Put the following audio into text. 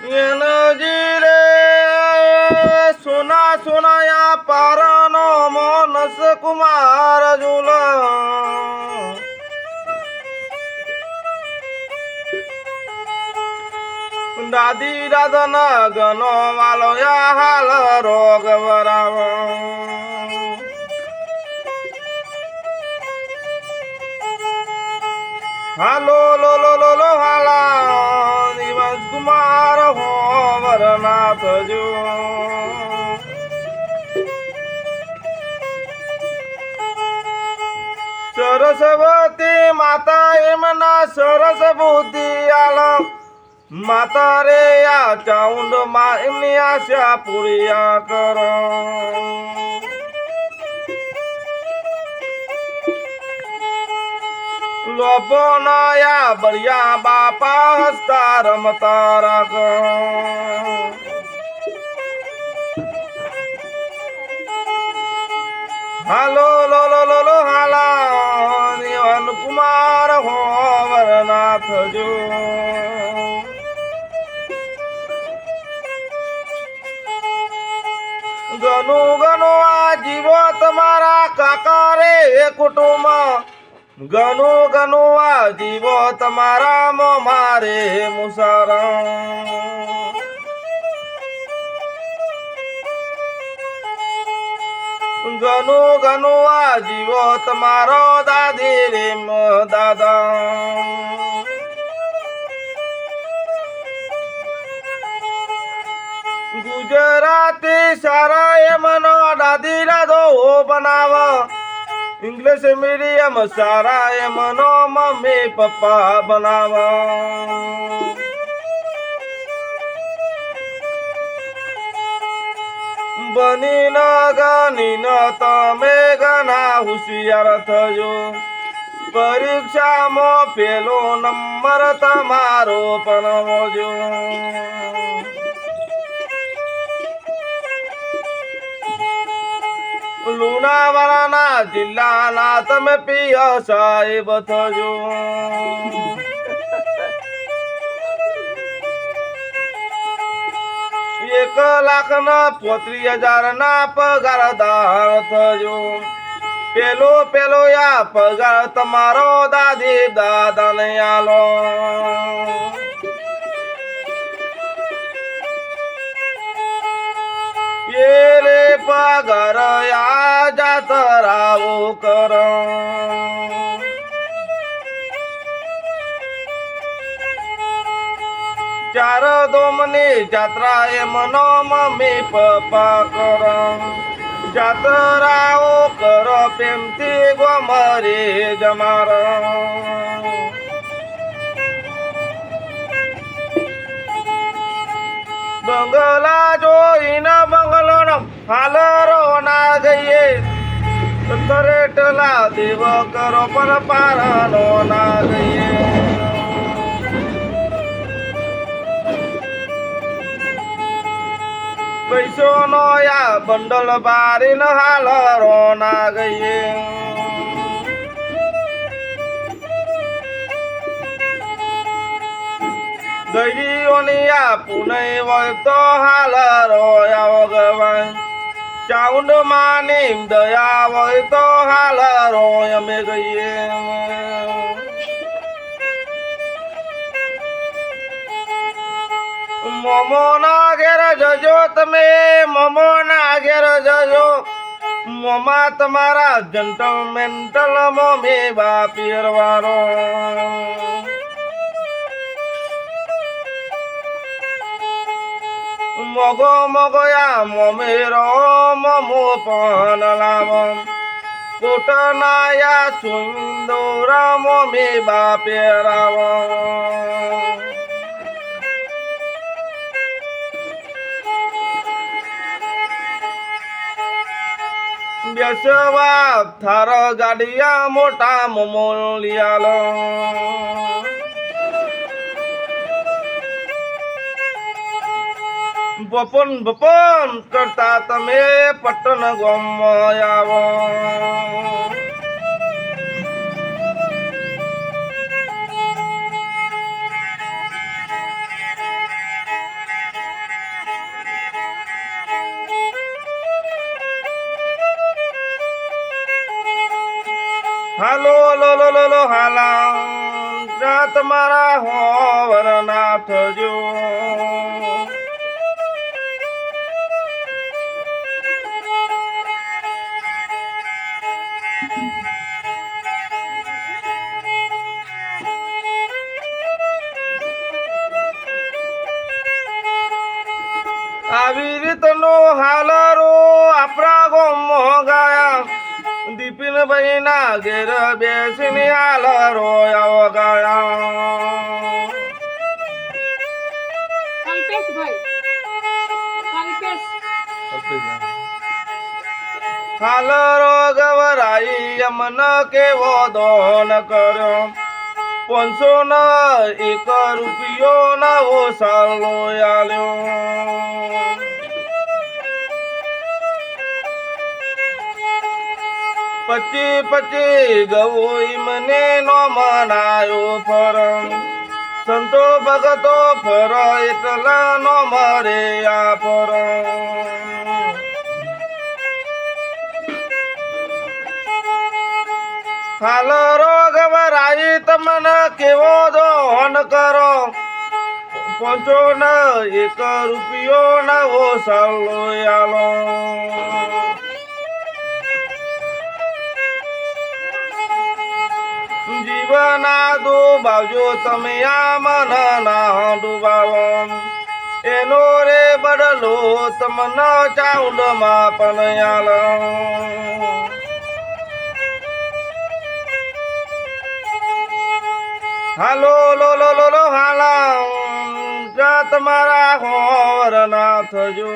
NG રે સોના સોનાયા પારનો મોનસ કુમાર ઝુલ દાદી દાદન ગનો વાલો યા હાલ રોગ વરાવ હાલો લો લો લો લો હાલા દિવસ કુમાર હો વરનાથ જો સરસ્વતી માતા એમના સરસ બુદ્ધિ આલમ માતા રે આ ચાઉંડ માં એમની આશા પૂરી કરો લોભો નયા બળિયા બાપા હસતા રમતા રાખો હાલો લો લો લો લો હાલા દેવન કુમાર હો વરનાથ જો ગનો ગનો આ જીવો તમારા કાકા રે કુટુંબ ગનો ગનો આ જીવો તમારા મારે મુસારા ગનો ગનો આ જીવો તમારો દાદી રે દાદા ગુજરાતી સારા એમનો દાદી દાદો બનાવ ઇંગ્લિશ મીડિયમ સારા એમનો મમ્મી પપ્પા બનાવ બની ન ગની ન તમે ઘણા હોશિયાર થજો પરીક્ષામાં પેલો નંબર તમારો પણ હોજો લુણાવાડાના જિલ્લાના તમે પિય સાહેબ થજો 1,35,000 ના પગારદાર થજો પેલો પેલો યા પગાર તમારો દાદી દાદાને આલો રે પગાર યા જાતરાઓ કરો ચાર દોમની જાત્રા એ મનો મમ્મી પપ્પા કરો જાતરાઓ કરો પ્રેમથી ગોમરી જમાર બંગલા જોઈને બંગલો હાલરો ના ગઈએ તરેટલા દેવ કરો પણ પારનો ના ગઈએ પૈસો નો યા બંડલ બારી ન હાલરો ના ગઈએ દરિયોની આ પુનઃ હોય તો હાલરો આવો ગવાય ચાઉંડ માની દયા હોય તો હાલરો અમે ગઈએ મોમો ના ઘેર જજો તમે મોમો ના ઘેર જજો મોમા તમારા જંટલ મેન્ટલ મોમી બાપીરવારો મોગો મોગો યા મોમેરો મોમો પણ લાવ કોટ ના યા સુંદર મોમી બાપેરાવ બેસવા થાર ગાડિયા મોટા મોમોલિયાલો બપન બપન કરતા તમે પટન ગામમાં આવો હાલો લો લો લો લો હાલા જા તમારા હોવર ના થજો. આવી રીતનો હાલરો આપણા ગામમાં ગાયા દીપિનભાઈ ના ઘેર બેસીને હાલરો આવો ગાયા. હાલરો ગવરાઈ અમન કેવો દોન કર્યો 500 ન 1 રૂપિયો નવો સાલો આલ્યો. પચી ગવોઈ મને નો મનાયો ફરમ સંતો ભગતો ફર એટલા નો મરે આ ફરમ. હાલ રોગ વરાઈ તમને કેવો દોન કરો 500 ન 1 રૂપિયો નવો સાલો આલો. જીવના ડૂબાવજો તમે આ મન ના ડૂબાવો એનો રે બદલો તમને ચાઉંડમાં પણ આલો. હાલો લો લો લો લો હાલા જા તમારા હોર ના થજો.